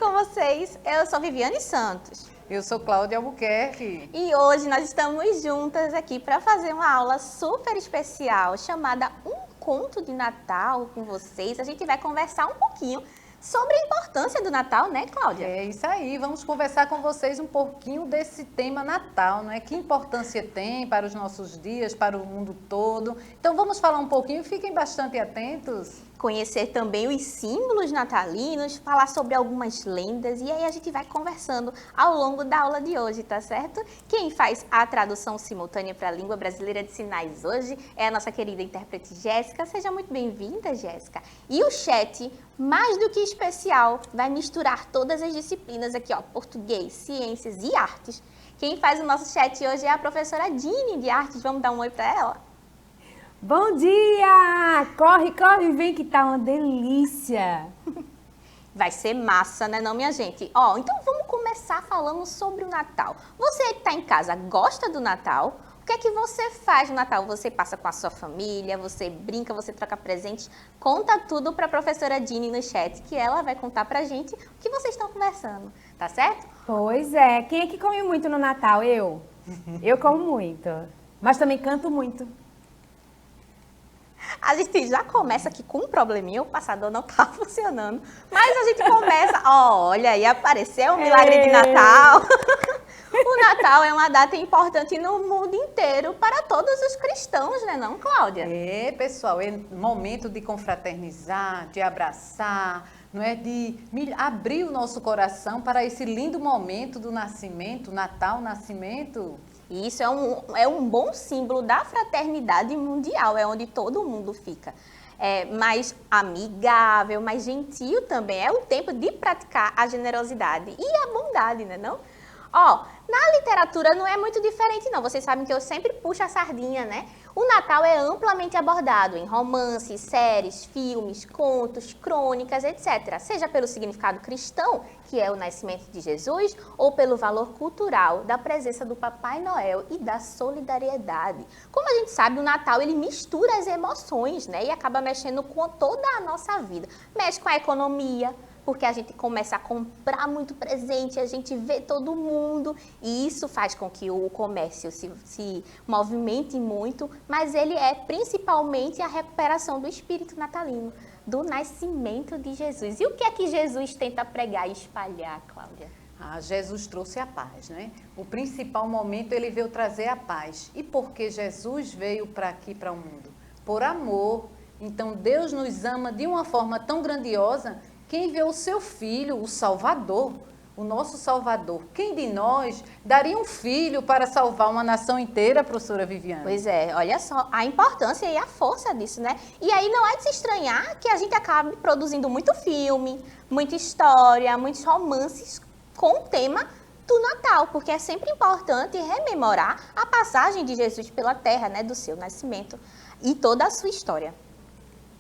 com vocês? Eu sou Viviane Santos. Eu sou Cláudia Albuquerque. E hoje nós estamos juntas aqui para fazer uma aula super especial chamada Um Conto de Natal com vocês. A gente vai conversar um pouquinho sobre a importância do Natal, né, Cláudia? É isso aí, vamos conversar com vocês um pouquinho desse tema Natal, né? Que importância tem para os nossos dias, para o mundo todo. Então vamos falar um pouquinho, fiquem bastante atentos. Conhecer também os símbolos natalinos, falar sobre algumas lendas e aí a gente vai conversando ao longo da aula de hoje, tá certo? Quem faz a tradução simultânea para a língua brasileira de sinais hoje é a nossa querida intérprete Jéssica. Seja muito bem-vinda, Jéssica. E o chat, mais do que especial, vai misturar todas as disciplinas aqui, ó, português, ciências e artes. Quem faz o nosso chat hoje é a professora Dini de artes. Vamos dar um oi para ela? Bom dia! Corre, corre, vem que tá uma delícia! Vai ser massa, né não, minha gente? Ó, então vamos começar falando sobre o Natal. Você que tá em casa, gosta do Natal? O que é que você faz no Natal? Você passa com a sua família, você brinca, você troca presentes? Conta tudo pra professora Dini no chat, que ela vai contar pra gente o que vocês estão conversando, tá certo? Pois é, quem é que come muito no Natal? Eu. Eu como muito, mas também canto muito. A gente já começa aqui com um probleminha, o passador não tá funcionando, mas a gente começa, olha aí, apareceu o milagre de Natal. O Natal é uma data importante no mundo inteiro para todos os cristãos, né não, Cláudia? É, pessoal, é momento de confraternizar, de abraçar, não é? De abrir o nosso coração para esse lindo momento do nascimento, Natal, nascimento. E isso é um bom símbolo da fraternidade mundial, é onde todo mundo fica. É mais amigável, mais gentil também. É o tempo de praticar a generosidade e a bondade, né não? Ó, na literatura não é muito diferente não, vocês sabem que eu sempre puxo a sardinha, né? O Natal é amplamente abordado em romances, séries, filmes, contos, crônicas, etc. Seja pelo significado cristão, que é o nascimento de Jesus, ou pelo valor cultural da presença do Papai Noel e da solidariedade. Como a gente sabe, o Natal ele mistura as emoções, né? E acaba mexendo com toda a nossa vida. Mexe com a economia, porque a gente começa a comprar muito presente, a gente vê todo mundo e isso faz com que o comércio se movimente muito, mas ele é principalmente a recuperação do espírito natalino, do nascimento de Jesus. E o que é que Jesus tenta pregar e espalhar, Cláudia? Jesus trouxe a paz, né? O principal momento ele veio trazer a paz. E por que Jesus veio para aqui, para o mundo? Por amor. Então Deus nos ama de uma forma tão grandiosa. Quem vê o seu filho, o Salvador, o nosso Salvador, quem de nós daria um filho para salvar uma nação inteira, professora Viviane? Pois é, olha só a importância e a força disso, né? E aí não é de se estranhar que a gente acabe produzindo muito filme, muita história, muitos romances com o tema do Natal, porque é sempre importante rememorar a passagem de Jesus pela terra, né, do seu nascimento e toda a sua história.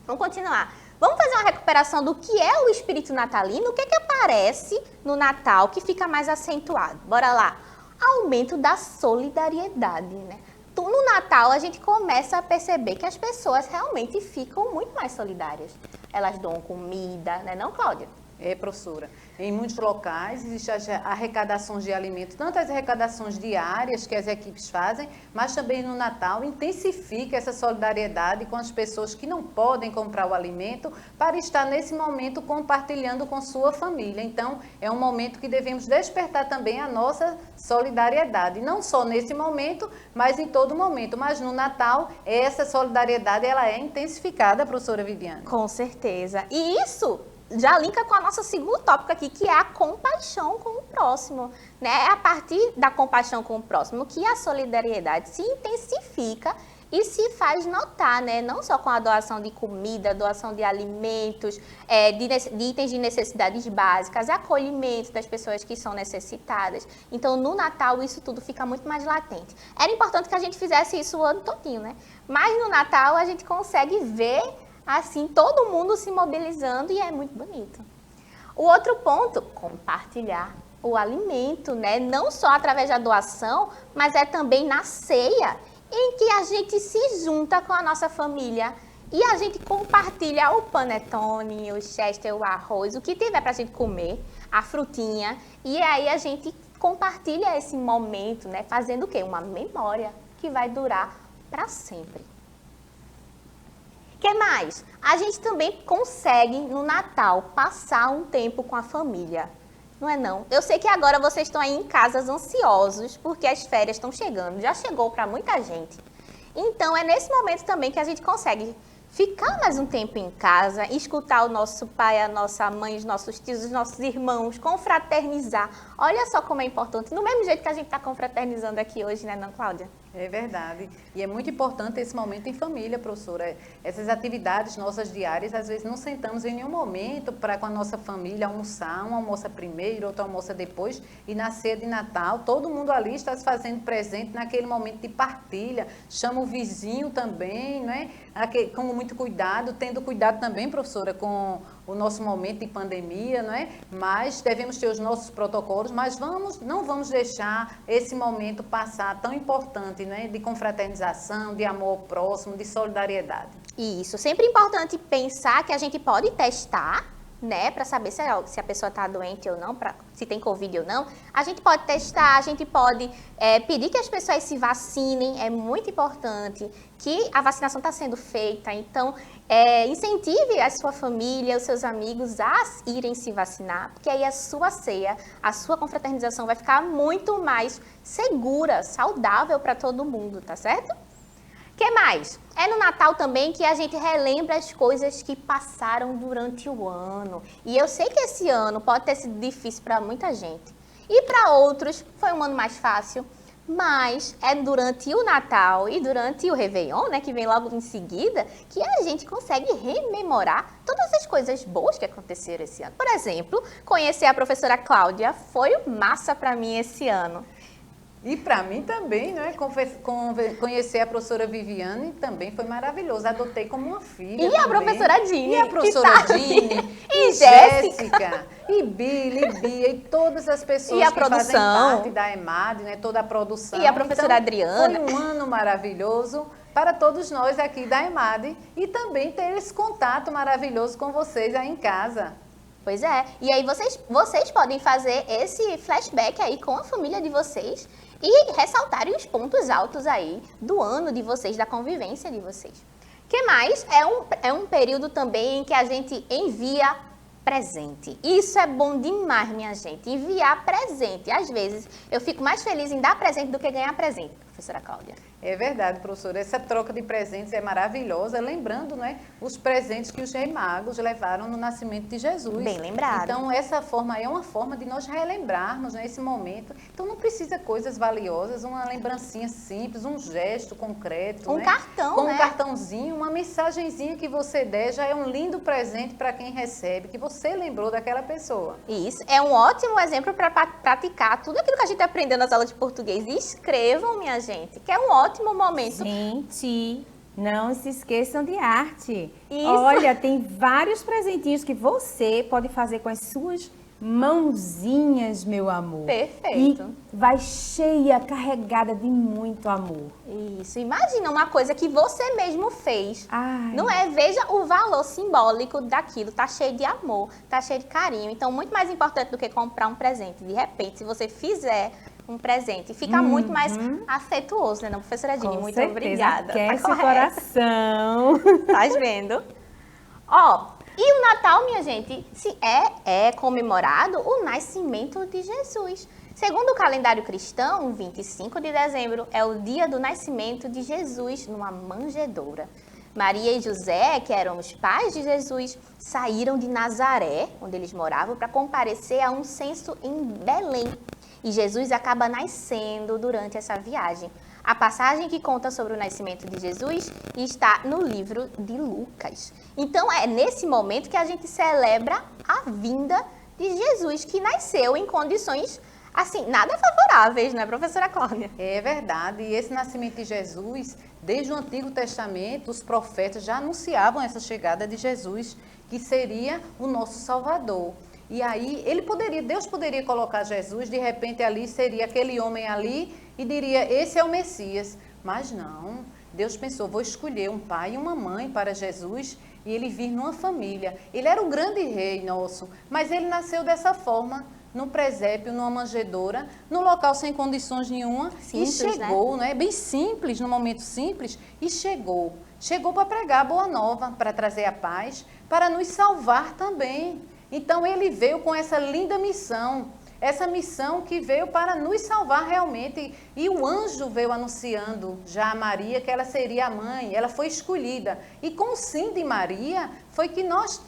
Vamos continuar. Vamos fazer uma recuperação do que é o espírito natalino, o que é que aparece no Natal que fica mais acentuado. Bora lá. Aumento da solidariedade, né? No Natal a gente começa a perceber que as pessoas realmente ficam muito mais solidárias. Elas dão comida, né não, Cláudia? É, professora. Em muitos locais existem as arrecadações de alimentos, tanto as arrecadações diárias que as equipes fazem, mas também no Natal intensifica essa solidariedade com as pessoas que não podem comprar o alimento para estar nesse momento compartilhando com sua família. Então, é um momento que devemos despertar também a nossa solidariedade, não só nesse momento, mas em todo momento. Mas no Natal, essa solidariedade ela é intensificada, professora Viviane. Com certeza. E isso já linka com a nossa segundo tópico aqui, que é a compaixão com o próximo, né? É a partir da compaixão com o próximo que a solidariedade se intensifica e se faz notar, né? Não só com a doação de comida, doação de alimentos, de itens de necessidades básicas, acolhimento das pessoas que são necessitadas. Então, no Natal, isso tudo fica muito mais latente. Era importante que a gente fizesse isso o ano todinho, né? Mas no Natal, a gente consegue ver assim, todo mundo se mobilizando e é muito bonito. O outro ponto, compartilhar o alimento, né? Não só através da doação, mas é também na ceia, em que a gente se junta com a nossa família e a gente compartilha o panetone, o chester, o arroz, o que tiver pra gente comer. a frutinha, e aí a gente compartilha esse momento, né? Fazendo o quê? Uma memória que vai durar para sempre. O que mais? A gente também consegue, no Natal, passar um tempo com a família. Não é não? Eu sei que agora vocês estão aí em casas ansiosos, porque as férias estão chegando. Já chegou para muita gente. Então, é nesse momento também que a gente consegue ficar mais um tempo em casa, escutar o nosso pai, a nossa mãe, os nossos tios, os nossos irmãos, confraternizar. Olha só como é importante. Do mesmo jeito que a gente está confraternizando aqui hoje, né, não, Cláudia? É verdade. E é muito importante esse momento em família, professora. Essas atividades nossas diárias, às vezes não sentamos em nenhum momento para com a nossa família almoçar. Um almoça primeiro, outro almoça depois. E na ceia de Natal, todo mundo ali está se fazendo presente naquele momento de partilha. Chama o vizinho também, né? Com muito cuidado, tendo cuidado também, professora, com o nosso momento de pandemia, não é? Mas devemos ter os nossos protocolos, mas não vamos deixar esse momento passar tão importante, né? De confraternização, de amor ao próximo, de solidariedade. Isso, sempre importante pensar que a gente pode testar, né, para saber se a pessoa está doente ou não, se tem Covid ou não. A gente pode testar, a gente pode pedir que as pessoas se vacinem, é muito importante que a vacinação está sendo feita. Então, incentive a sua família, os seus amigos a irem se vacinar, porque aí a sua ceia, a sua confraternização vai ficar muito mais segura, saudável para todo mundo, tá certo? O que mais? É no Natal também que a gente relembra as coisas que passaram durante o ano. E eu sei que esse ano pode ter sido difícil para muita gente. E para outros foi um ano mais fácil. Mas é durante o Natal e durante o Réveillon, né, que vem logo em seguida, que a gente consegue rememorar todas as coisas boas que aconteceram esse ano. Por exemplo, conhecer a professora Cláudia foi massa para mim esse ano. E para mim também, né? Conhecer a professora Viviane também foi maravilhoso. Adotei como uma filha. E também. A professora Dini. E a professora Dini. E Jéssica. E Bia, e todas as pessoas e a que produção. fazem parte da EMAD, né? Toda a produção. E a professora Adriana. Foi um ano maravilhoso para todos nós aqui da EMAD. E também ter esse contato maravilhoso com vocês aí em casa. Pois é. E aí vocês podem fazer esse flashback aí com a família de vocês e ressaltarem os pontos altos aí do ano de vocês, da convivência de vocês. O que mais? É um período também em que a gente envia presente. Isso é bom demais, minha gente. Enviar presente. Às vezes, eu fico mais feliz em dar presente do que ganhar presente, professora Cláudia. É verdade, professora. Essa troca de presentes é maravilhosa, lembrando, né, os presentes que os reis magos levaram no nascimento de Jesus. Bem lembrado. Então, essa forma aí é uma forma de nós relembrarmos, né, esse momento. Então, não precisa coisas valiosas, uma lembrancinha simples, um gesto concreto. Um né? cartão, Com né? um cartãozinho, uma mensagenzinha que você der, já é um lindo presente para quem recebe, que você lembrou daquela pessoa. Isso, é um ótimo exemplo para praticar tudo aquilo que a gente aprendeu nas aulas de português. E escrevam, minha gente, que é um ótimo momento. Gente, não se esqueçam de arte. Isso. Olha, tem vários presentinhos que você pode fazer com as suas mãozinhas, meu amor. Perfeito. E vai cheia, carregada de muito amor. Isso, imagina uma coisa que você mesmo fez. Ai. Não é? Veja o valor simbólico daquilo. Tá cheio de amor, tá cheio de carinho. Então, muito mais importante do que comprar um presente. De repente, se você fizer um presente, fica muito mais afetuoso, né, não, professora Dini? Muito certeza, obrigada. aquece Tá o coração. Tá vendo? Ó, e o Natal, minha gente, é comemorado o nascimento de Jesus. Segundo o calendário cristão, 25 de dezembro é o dia do nascimento de Jesus numa manjedoura. Maria e José, que eram os pais de Jesus, saíram de Nazaré, onde eles moravam, para comparecer a um censo em Belém. E Jesus acaba nascendo durante essa viagem. A passagem que conta sobre o nascimento de Jesus está no livro de Lucas. Então, é nesse momento que a gente celebra a vinda de Jesus, que nasceu em condições, assim, nada favoráveis, não é, professora Cláudia? É verdade. E esse nascimento de Jesus, desde o Antigo Testamento, os profetas já anunciavam essa chegada de Jesus, que seria o nosso Salvador. E aí, Deus poderia colocar Jesus, de repente ali seria aquele homem ali e diria, esse é o Messias. Mas não, Deus pensou, vou escolher um pai e uma mãe para Jesus e ele vir numa família. Ele era o grande rei nosso, mas ele nasceu dessa forma, num presépio, numa manjedoura, num local sem condições nenhuma, Simples, e chegou, né? Bem simples, num momento simples, e chegou. Chegou para pregar a boa nova, para trazer a paz, para nos salvar também. Então ele veio com essa linda missão, essa missão que veio para nos salvar realmente. E o anjo veio anunciando já a Maria que ela seria a mãe, ela foi escolhida. E com o sim de Maria, foi que nós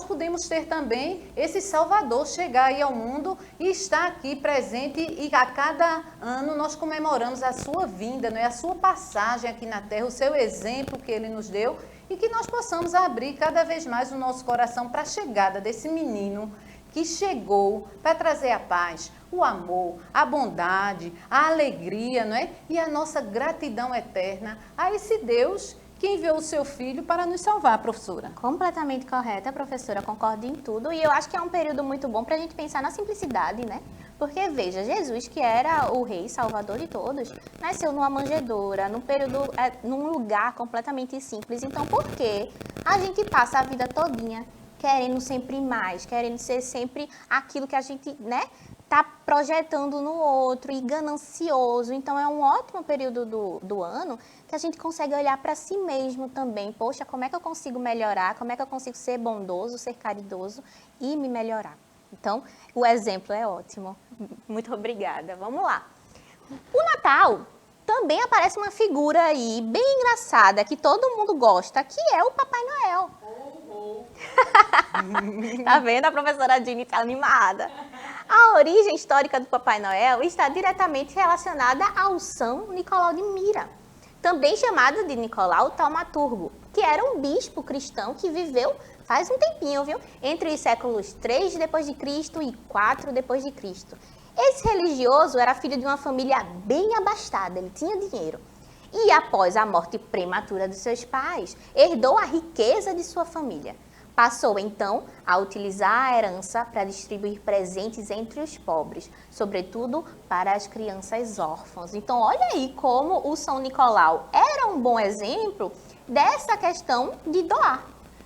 pudemos ter também esse Salvador chegar aí ao mundo e estar aqui presente. E a cada ano nós comemoramos a sua vinda, não é? A sua passagem aqui na terra, o seu exemplo que ele nos deu. E que nós possamos abrir cada vez mais o nosso coração para a chegada desse menino que chegou para trazer a paz, o amor, a bondade, a alegria, não é? E a nossa gratidão eterna a esse Deus que enviou o seu Filho para nos salvar, professora. Completamente correta, professora, concordo em tudo. E eu acho que é um período muito bom para a gente pensar na simplicidade, né? Porque, veja, Jesus, que era o rei salvador de todos, nasceu numa manjedoura, num lugar completamente simples. Então, por que a gente passa a vida todinha querendo sempre mais, querendo ser sempre aquilo que a gente, né, tá projetando no outro e ganancioso? Então, é um ótimo período do ano que a gente consegue olhar para si mesmo também. Poxa, como é que eu consigo melhorar? Como é que eu consigo ser bondoso, ser caridoso e me melhorar? Então, o exemplo é ótimo. Muito obrigada. Vamos lá. O Natal também aparece uma figura aí bem engraçada que todo mundo gosta, que é o Papai Noel. Tá vendo? A professora Dini está animada. A origem histórica do Papai Noel está diretamente relacionada ao São Nicolau de Mira, também chamado de Nicolau Taumaturgo, que era um bispo cristão que viveu faz um tempinho, viu? Entre os séculos 3 depois de Cristo e 4 depois de Cristo. Esse religioso era filho de uma família bem abastada, ele tinha dinheiro. E após a morte prematura dos seus pais, herdou a riqueza de sua família. Passou, então, a utilizar a herança para distribuir presentes entre os pobres, sobretudo para as crianças órfãs. Então, olha aí como o São Nicolau era um bom exemplo dessa questão de doar,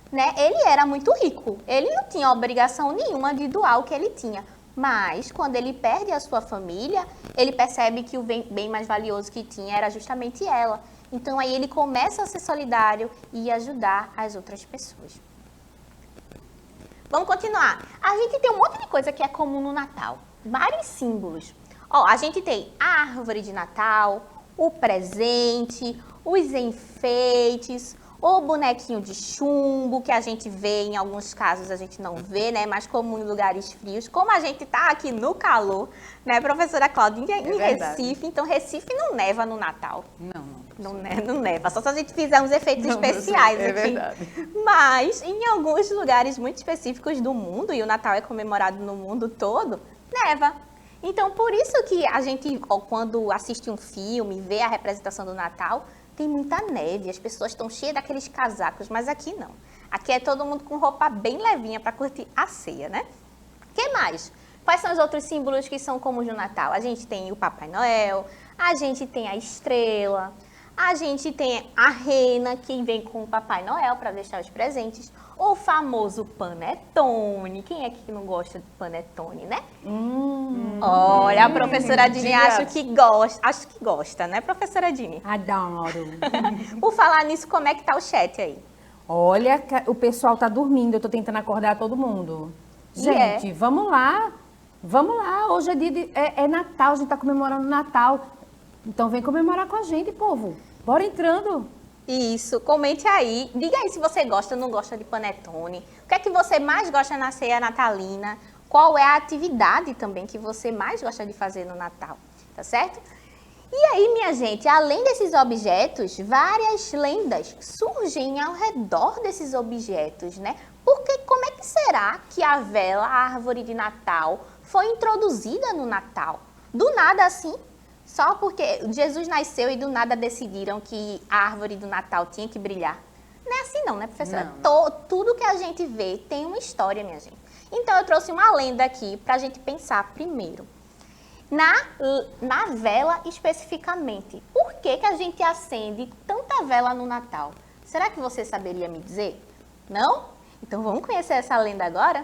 né? Ele era muito rico, ele não tinha obrigação nenhuma de doar o que ele tinha. Mas, quando ele perde a sua família, ele percebe que o bem mais valioso que tinha era justamente ela. Então, aí ele começa a ser solidário e ajudar as outras pessoas. Vamos continuar. A gente tem um monte de coisa que é comum no Natal. Vários símbolos. Ó, a gente tem a árvore de Natal, o presente, os enfeites, o bonequinho de chumbo, que a gente vê, em alguns casos a gente não vê, né? Mas comum em lugares frios. Como a gente tá aqui no calor, né, professora Cláudia, em Recife. Então, Recife não neva no Natal. Não neva, só se a gente fizer uns efeitos especiais aqui. Verdade. Mas, em alguns lugares muito específicos do mundo, e o Natal é comemorado no mundo todo, neva. Então, por isso que a gente, quando assiste um filme, vê a representação do Natal, tem muita neve, as pessoas estão cheias daqueles casacos, mas aqui não. Aqui é todo mundo com roupa bem levinha para curtir a ceia, né? O que mais? Quais são os outros símbolos que são comuns no Natal? A gente tem o Papai Noel, a gente tem a estrela, a gente tem a rena que vem com o Papai Noel para deixar os presentes, o famoso panetone. Quem é que não gosta de panetone, né? Olha, a professora Dini acho que gosta, né, professora Dini? Adoro. Por falar nisso, como é que tá o chat aí? Olha, o pessoal tá dormindo, eu tô tentando acordar todo mundo. Gente, vamos lá. Vamos lá, hoje é dia é Natal, a gente tá comemorando Natal. Então vem comemorar com a gente, povo. Bora entrando. Isso, comente aí. Diga aí se você gosta ou não gosta de panetone. O que é que você mais gosta na ceia natalina? Qual é a atividade também que você mais gosta de fazer no Natal? Tá certo? E aí, minha gente, além desses objetos, várias lendas surgem ao redor desses objetos, né? Porque como é que será que a vela, a árvore de Natal, foi introduzida no Natal? Do nada assim? Só porque Jesus nasceu e do nada decidiram que a árvore do Natal tinha que brilhar. Não é assim não, né, professora? Não. Tudo que a gente vê tem uma história, minha gente. Então, eu trouxe uma lenda aqui para a gente pensar primeiro. Na vela especificamente. Por que a gente acende tanta vela no Natal? Será que você saberia me dizer? Não? Então vamos conhecer essa lenda agora?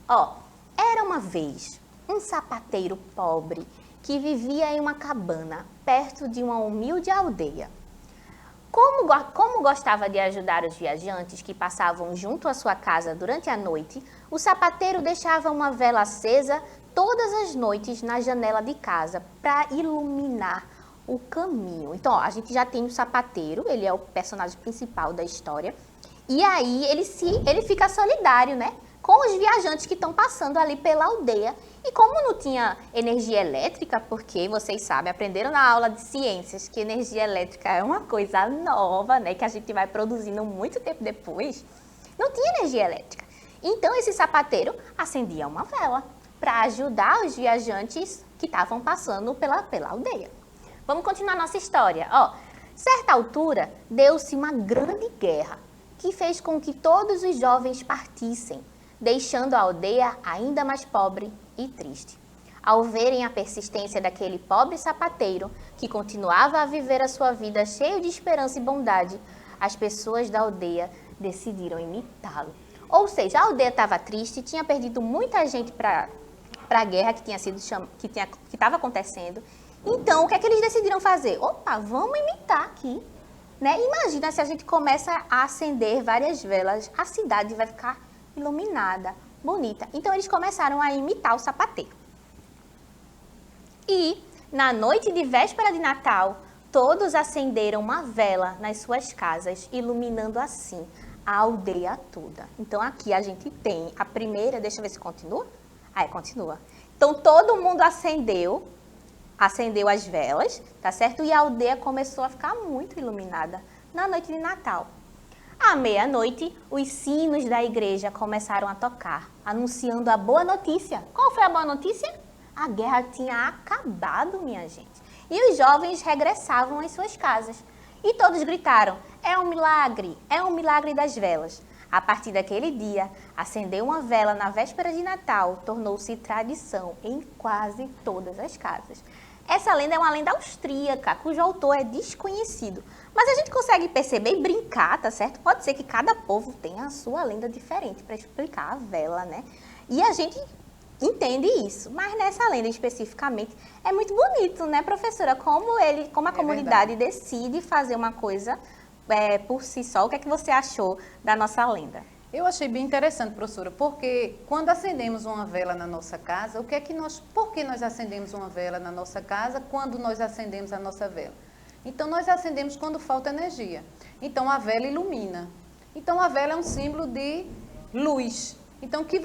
Ó, era uma vez um sapateiro pobre que vivia em uma cabana perto de uma humilde aldeia. Como gostava de ajudar os viajantes que passavam junto à sua casa durante a noite, o sapateiro deixava uma vela acesa todas as noites na janela de casa para iluminar o caminho. Então, ó, a gente já tem o sapateiro, ele é o personagem principal da história, e aí ele fica solidário, né, com os viajantes que estão passando ali pela aldeia. E como não tinha energia elétrica, porque vocês sabem, aprenderam na aula de ciências que energia elétrica é uma coisa nova, né, que a gente vai produzindo muito tempo depois, não tinha energia elétrica. Então esse sapateiro acendia uma vela para ajudar os viajantes que estavam passando pela aldeia. Vamos continuar nossa história. Ó, certa altura, deu-se uma grande guerra que fez com que todos os jovens partissem, deixando a aldeia ainda mais pobre e triste. Ao verem a persistência daquele pobre sapateiro, que continuava a viver a sua vida cheio de esperança e bondade, as pessoas da aldeia decidiram imitá-lo. Ou seja, a aldeia estava triste, tinha perdido muita gente para a guerra que estava acontecendo. Então, o que é que eles decidiram fazer? Opa, vamos imitar aqui. Né? Imagina se a gente começa a acender várias velas, a cidade vai ficar iluminada, bonita. Então, eles começaram a imitar o sapateiro. E, na noite de véspera de Natal, todos acenderam uma vela nas suas casas, iluminando assim a aldeia toda. Então, aqui a gente tem a primeira, deixa eu ver se continua. Continua. Então, todo mundo acendeu as velas, tá certo? E a aldeia começou a ficar muito iluminada na noite de Natal. À meia-noite, os sinos da igreja começaram a tocar, anunciando a boa notícia. Qual foi a boa notícia? A guerra tinha acabado, minha gente. E os jovens regressavam às suas casas. E todos gritaram, é um milagre das velas. A partir daquele dia, acender uma vela na véspera de Natal tornou-se tradição em quase todas as casas. Essa lenda é uma lenda austríaca, cujo autor é desconhecido. Mas a gente consegue perceber e brincar, tá certo? Pode ser que cada povo tenha a sua lenda diferente para explicar a vela, né? E a gente entende isso. Mas nessa lenda especificamente é muito bonito, né, professora? Como a comunidade decide fazer uma coisa por si só. O que é que você achou da nossa lenda? Eu achei bem interessante, professora, porque quando acendemos uma vela na nossa casa, por que nós acendemos uma vela na nossa casa quando nós acendemos a nossa vela? Então, nós acendemos quando falta energia. Então, a vela ilumina. Então, a vela é um símbolo de luz. Então, que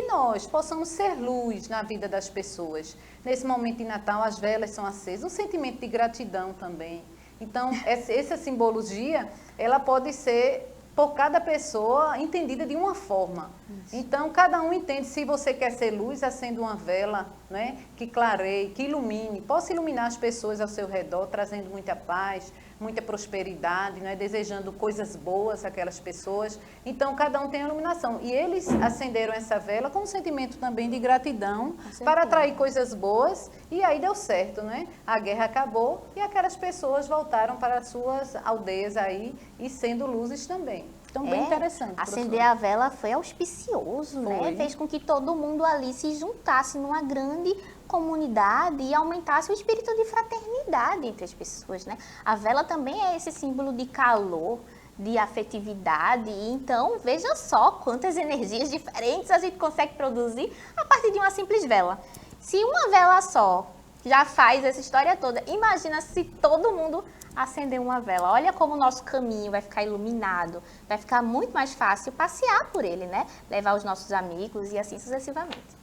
nós possamos ser luz na vida das pessoas. Nesse momento de Natal, as velas são acesas, um sentimento de gratidão também. Então, essa simbologia, ela pode ser por cada pessoa entendida de uma forma. Isso. Então, cada um entende. Se você quer ser luz, acenda uma vela, né, que clareie, que ilumine, possa iluminar as pessoas ao seu redor, trazendo muita paz, muita prosperidade, né, desejando coisas boas àquelas pessoas. Então, cada um tem a iluminação. E eles acenderam essa vela com um sentimento também de gratidão para atrair coisas boas. E aí deu certo, né? A guerra acabou e aquelas pessoas voltaram para as suas aldeias aí e sendo luzes também. Então, bem interessante. Acender a vela foi auspicioso, né? Fez com que todo mundo ali se juntasse numa grande comunidade e aumentasse o espírito de fraternidade entre as pessoas, né? A vela também é esse símbolo de calor, de afetividade. Então, veja só quantas energias diferentes a gente consegue produzir a partir de uma simples vela. Se uma vela só já faz essa história toda, imagina se todo mundo acender uma vela. Olha como o nosso caminho vai ficar iluminado, vai ficar muito mais fácil passear por ele, né? Levar os nossos amigos e assim sucessivamente.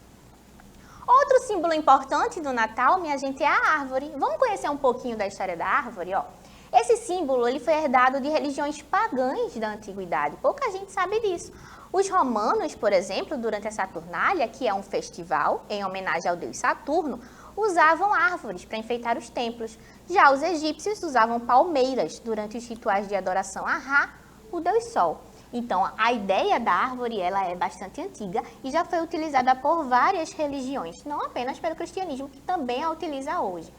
Outro símbolo importante do Natal, minha gente, é a árvore. Vamos conhecer um pouquinho da história da árvore, ó. Esse símbolo ele foi herdado de religiões pagãs da antiguidade. Pouca gente sabe disso. Os romanos, por exemplo, durante a Saturnália, que é um festival em homenagem ao deus Saturno, usavam árvores para enfeitar os templos. Já os egípcios usavam palmeiras durante os rituais de adoração a Ra, o deus Sol. Então, a ideia da árvore ela é bastante antiga e já foi utilizada por várias religiões, não apenas pelo cristianismo, que também a utiliza hoje.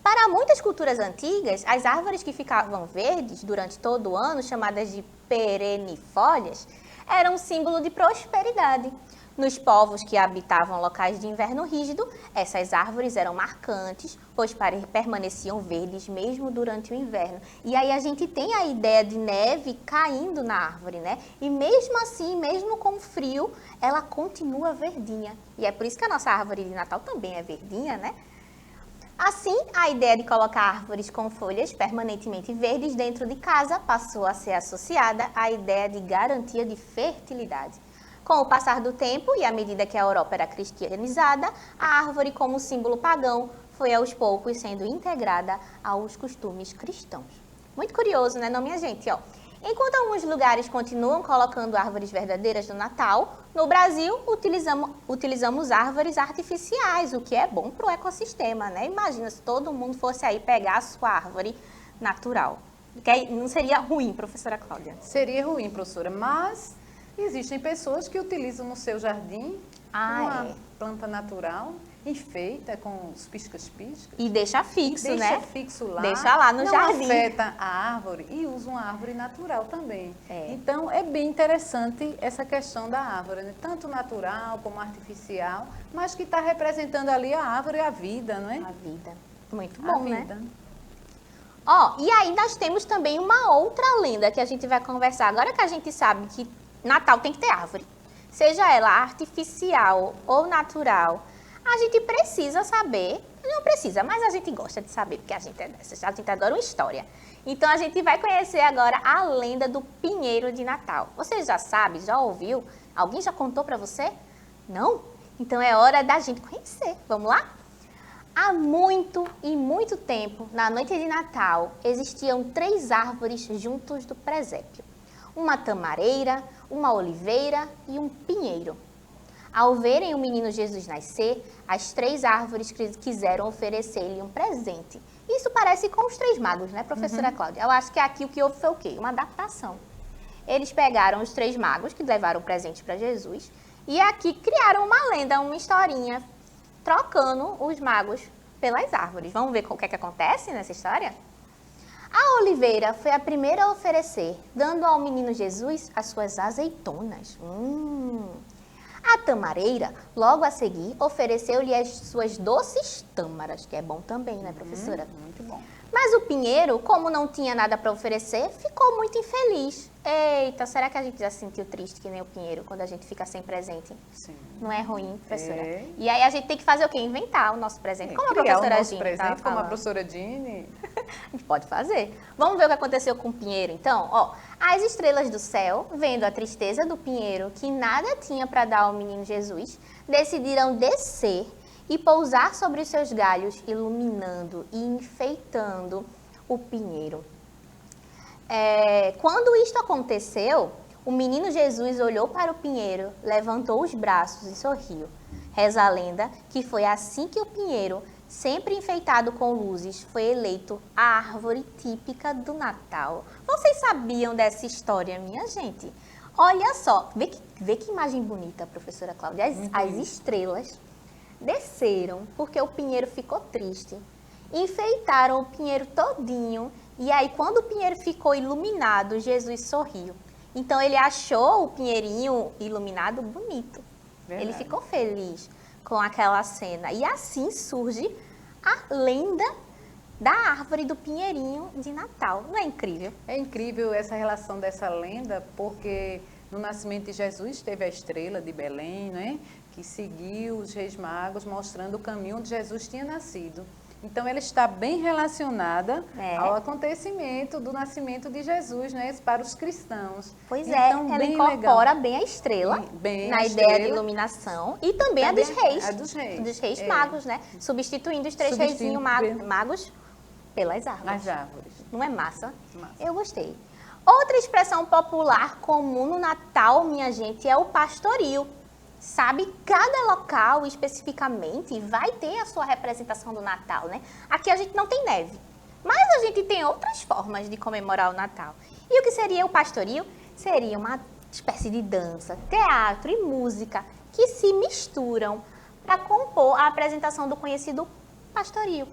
Para muitas culturas antigas, as árvores que ficavam verdes durante todo o ano, chamadas de perennifólias, eram um símbolo de prosperidade. Nos povos que habitavam locais de inverno rígido, essas árvores eram marcantes, pois permaneciam verdes mesmo durante o inverno. E aí a gente tem a ideia de neve caindo na árvore, né? E mesmo assim, mesmo com frio, ela continua verdinha. E é por isso que a nossa árvore de Natal também é verdinha, né? Assim, a ideia de colocar árvores com folhas permanentemente verdes dentro de casa passou a ser associada à ideia de garantia de fertilidade. Com o passar do tempo e à medida que a Europa era cristianizada, a árvore como símbolo pagão foi aos poucos sendo integrada aos costumes cristãos. Muito curioso, né, não, minha gente? Ó, enquanto alguns lugares continuam colocando árvores verdadeiras no Natal, no Brasil utilizamos árvores artificiais, o que é bom para o ecossistema, né? Imagina se todo mundo fosse aí pegar a sua árvore natural. Não seria ruim, professora Cláudia? Seria ruim, professora, mas existem pessoas que utilizam no seu jardim uma planta natural, enfeita com os piscas-piscas. E deixa fixo, né? Deixa fixo lá. Deixa lá no jardim. Não afeta a árvore e usa uma árvore natural também. É. Então, é bem interessante essa questão da árvore, né? Tanto natural como artificial, mas que está representando ali a árvore e a vida, não é? A vida. Muito A bom, né? vida. Ó, e aí nós temos também uma outra lenda que a gente vai conversar. Agora que a gente sabe que Natal tem que ter árvore, seja ela artificial ou natural, a gente precisa saber, não precisa, mas a gente gosta de saber, porque a gente é dessas, a gente adora uma história. Então a gente vai conhecer agora a lenda do pinheiro de Natal. Você já sabe, já ouviu? Alguém já contou para você? Não? Então é hora da gente conhecer. Vamos lá? Há muito e muito tempo, na noite de Natal, existiam 3 árvores juntos do presépio. Uma tamareira, uma oliveira e um pinheiro. Ao verem o menino Jesus nascer, as 3 árvores quiseram oferecer-lhe um presente. Isso parece com os 3 magos, né, professora Cláudia? Eu acho que aqui o que houve foi o quê? Uma adaptação. Eles pegaram os 3 magos que levaram o presente para Jesus e aqui criaram uma lenda, uma historinha, trocando os magos pelas árvores. Vamos ver o que é que acontece nessa história? A oliveira foi a primeira a oferecer, dando ao menino Jesus as suas azeitonas. A tamareira, logo a seguir, ofereceu-lhe as suas doces tâmaras, que é bom também, né, professora? Muito bom. Mas o pinheiro, como não tinha nada para oferecer, ficou muito infeliz. Eita, será que a gente já se sentiu triste que nem o pinheiro quando a gente fica sem presente? Sim. Não é ruim, professora? É. E aí a gente tem que fazer o quê? Inventar o nosso presente. Como a Criar professora o nosso Gine presente, tava como a falando. professora Dini. A gente pode fazer. Vamos ver o que aconteceu com o pinheiro, então? Ó, as estrelas do céu, vendo a tristeza do pinheiro, que nada tinha para dar ao menino Jesus, decidiram descer e pousar sobre os seus galhos, iluminando e enfeitando o pinheiro. Quando isto aconteceu, o menino Jesus olhou para o pinheiro, levantou os braços e sorriu. Reza a lenda que foi assim que o pinheiro, sempre enfeitado com luzes, foi eleito a árvore típica do Natal. Vocês sabiam dessa história, minha gente? Olha só, vê que imagem bonita, professora Cláudia. As estrelas desceram porque o pinheiro ficou triste. Enfeitaram o pinheiro todinho e aí quando o pinheiro ficou iluminado, Jesus sorriu. Então ele achou o pinheirinho iluminado bonito. Verdade. Ele ficou feliz com aquela cena. E assim surge a lenda da árvore do pinheirinho de Natal. Não é incrível? É incrível essa relação dessa lenda, porque no nascimento de Jesus teve a estrela de Belém, né, que seguiu os reis magos, mostrando o caminho onde Jesus tinha nascido. Então, ela está bem relacionada ao acontecimento do nascimento de Jesus, né, para os cristãos. Pois então, ela bem incorpora legal. bem a estrela Bem na a ideia de estrela. iluminação e também, Também a dos reis. a dos reis. Dos reis É. magos, né? Substituindo os 3 reizinhos magos pelas árvores. As árvores. Não é massa? Massa. Eu gostei. Outra expressão popular comum no Natal, minha gente, é o pastoril. Sabe, cada local especificamente vai ter a sua representação do Natal, né? Aqui a gente não tem neve, mas a gente tem outras formas de comemorar o Natal. E o que seria o pastoril? Seria uma espécie de dança, teatro e música que se misturam para compor a apresentação do conhecido pastoril.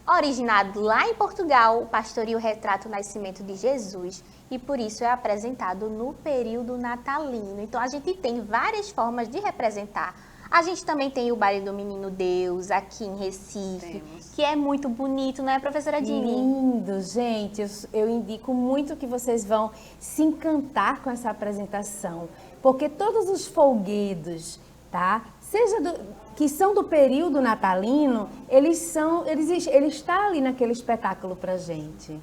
Originado lá em Portugal, o pastoril retrata o nascimento de Jesus e por isso é apresentado no período natalino. Então a gente tem várias formas de representar. A gente também tem o baile do Menino Deus aqui em Recife, que é muito bonito, não é, professora Dini? Lindo, gente. Eu indico muito que vocês vão se encantar com essa apresentação, porque todos os folguedos, tá? Que são do período natalino, eles estão ali naquele espetáculo pra gente.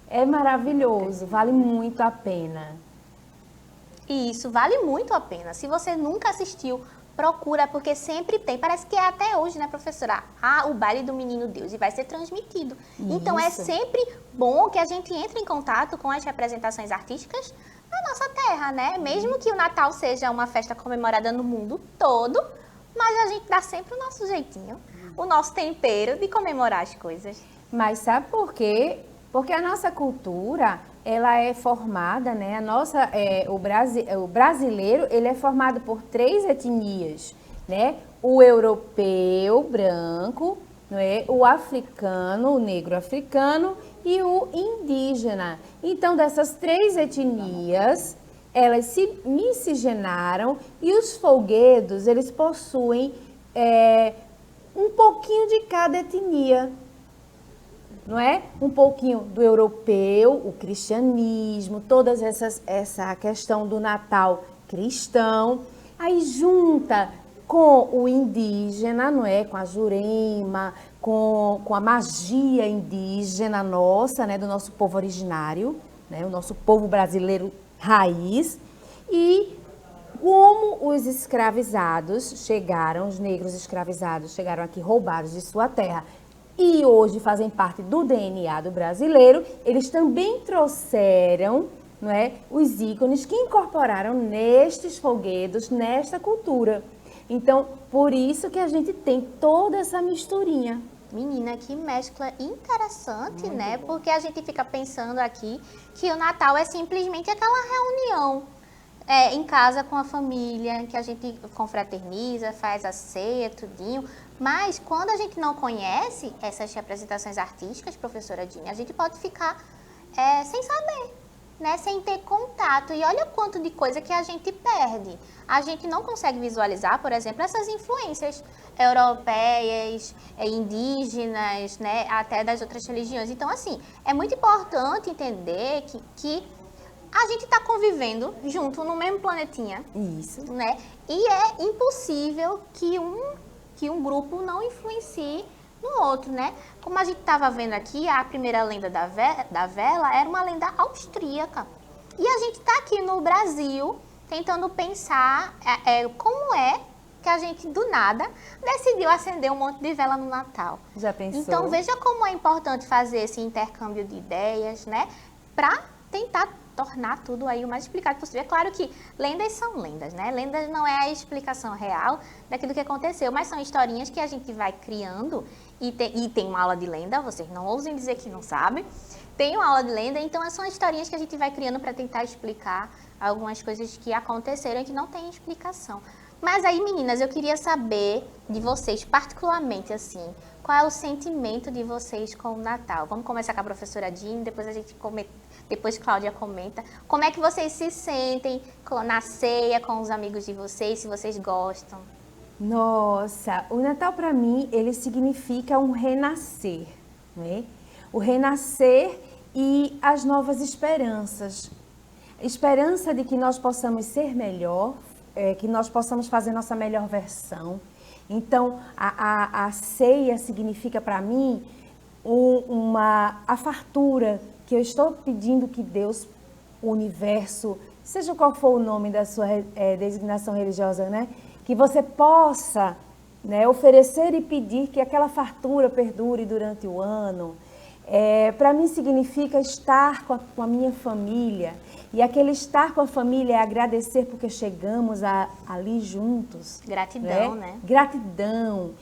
É maravilhoso, vale muito a pena. E isso vale muito a pena. Se você nunca assistiu, procura, porque sempre tem. Parece que é até hoje, né, professora? O baile do Menino Deus e vai ser transmitido. Isso. Então é sempre bom que a gente entre em contato com as representações artísticas da nossa terra, né? Mesmo que o Natal seja uma festa comemorada no mundo todo, mas a gente dá sempre o nosso jeitinho, o nosso tempero de comemorar as coisas. Mas sabe por quê? Porque a nossa cultura, ela é formada, né? O brasileiro, ele é formado por 3 etnias, né? O europeu, branco, não é? O africano, o negro africano e o indígena. Então, dessas 3 etnias, elas se miscigenaram e os folguedos, eles possuem um pouquinho de cada etnia, não é? Um pouquinho do europeu, o cristianismo, essa questão do Natal cristão, aí junta com o indígena, não é? Com a Jurema, com a magia indígena nossa, né? Do nosso povo originário, né? O nosso povo brasileiro raiz, e como os escravizados chegaram, os negros escravizados chegaram aqui roubados de sua terra e hoje fazem parte do DNA do brasileiro, eles também trouxeram, não é, os ícones que incorporaram nestes folguedos, nesta cultura. Então, por isso que a gente tem toda essa misturinha. Menina, que mescla interessante, muito né? Bom. Porque a gente fica pensando aqui que o Natal é simplesmente aquela reunião em casa com a família, que a gente confraterniza, faz a ceia, tudinho. Mas quando a gente não conhece essas representações artísticas, professora Dini, a gente pode ficar sem saber, né? Sem ter contato. E olha o quanto de coisa que a gente perde. A gente não consegue visualizar, por exemplo, essas influências europeias, indígenas, né? Até das outras religiões. Então, assim, é muito importante entender que a gente está convivendo junto no mesmo planetinha. Isso. Né? E é impossível que um grupo não influencie no outro, né? Como a gente estava vendo aqui, a primeira lenda da vela era uma lenda austríaca. E a gente está aqui no Brasil tentando pensar como é que a gente, do nada, decidiu acender um monte de vela no Natal. Já pensou? Então, veja como é importante fazer esse intercâmbio de ideias, né? Para tentar tornar tudo aí o mais explicado possível. É claro que lendas são lendas, né? Lendas não é a explicação real daquilo que aconteceu, mas são historinhas que a gente vai criando e tem uma aula de lenda, vocês não ousem dizer que não sabem. Tem uma aula de lenda, então são historinhas que a gente vai criando para tentar explicar algumas coisas que aconteceram e que não tem explicação. Mas aí, meninas, eu queria saber de vocês, particularmente assim, qual é o sentimento de vocês com o Natal? Vamos começar com a professora Dini, depois Cláudia comenta. Como é que vocês se sentem na ceia com os amigos de vocês, se vocês gostam? Nossa, o Natal para mim, ele significa um renascer, né? O renascer e as novas esperanças. Esperança de que nós possamos ser melhor, que nós possamos fazer nossa melhor versão. Então, a ceia significa para mim a fartura que eu estou pedindo que Deus, o universo, seja qual for o nome da sua designação religiosa, né? Que você possa, né, oferecer e pedir que aquela fartura perdure durante o ano. Para mim significa estar com a minha família. E aquele estar com a família é agradecer porque chegamos ali juntos. Gratidão, né? Gratidão.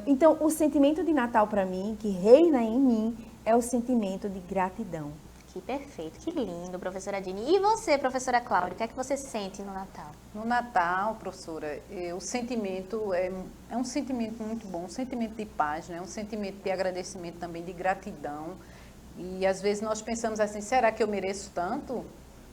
Então, o sentimento de Natal para mim, que reina em mim, é o sentimento de gratidão. aqui, perfeito. Que lindo, professora Dini. E você, professora Cláudia, o que é que você sente no Natal? No Natal, professora, o sentimento é um sentimento muito bom, um sentimento de paz, né? Um sentimento de agradecimento também, de gratidão. E às vezes nós pensamos assim, será que eu mereço tanto?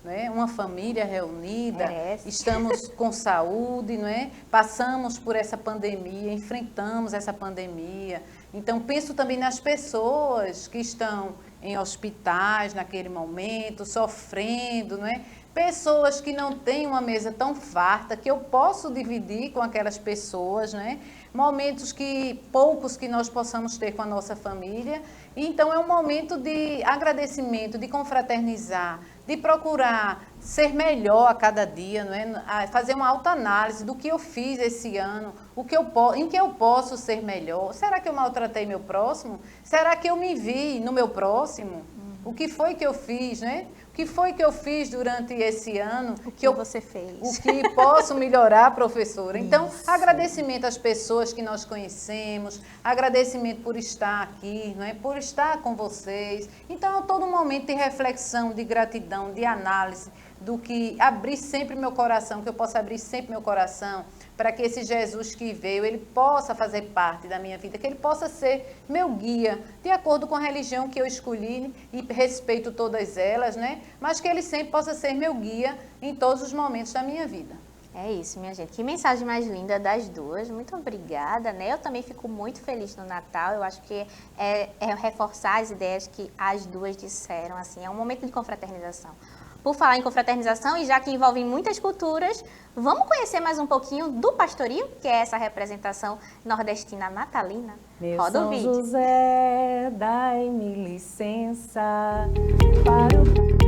Né? Uma família reunida, estamos com saúde, não é? Passamos por essa pandemia, enfrentamos essa pandemia. Então, penso também nas pessoas que estão em hospitais naquele momento, sofrendo, não é? Pessoas que não têm uma mesa tão farta, que eu posso dividir com aquelas pessoas, né? Momentos poucos que nós possamos ter com a nossa família. Então, é um momento de agradecimento, de confraternizar, de procurar ser melhor a cada dia, não é? Fazer uma autoanálise do que eu fiz esse ano, em que eu posso ser melhor. Será que eu maltratei meu próximo? Será que eu me vi no meu próximo? O que foi que eu fiz, né? O que foi que eu fiz durante esse ano? O que você fez? O que posso melhorar, professora? Então, agradecimento às pessoas que nós conhecemos, agradecimento por estar aqui, não é? Por estar com vocês. Então, é todo um momento de reflexão, de gratidão, de análise, do que abrir sempre meu coração, que eu possa abrir sempre meu coração, para que esse Jesus que veio, ele possa fazer parte da minha vida, que ele possa ser meu guia, de acordo com a religião que eu escolhi e respeito todas elas, né? Mas que ele sempre possa ser meu guia em todos os momentos da minha vida. É isso, minha gente. Que mensagem mais linda das duas. Muito obrigada, né? Eu também fico muito feliz no Natal. Eu acho que é reforçar as ideias que as duas disseram, assim. É um momento de confraternização. Por falar em confraternização, e já que envolve muitas culturas, vamos conhecer mais um pouquinho do pastorio, que é essa representação nordestina natalina? Roda o vídeo. São José, dai-me licença para o...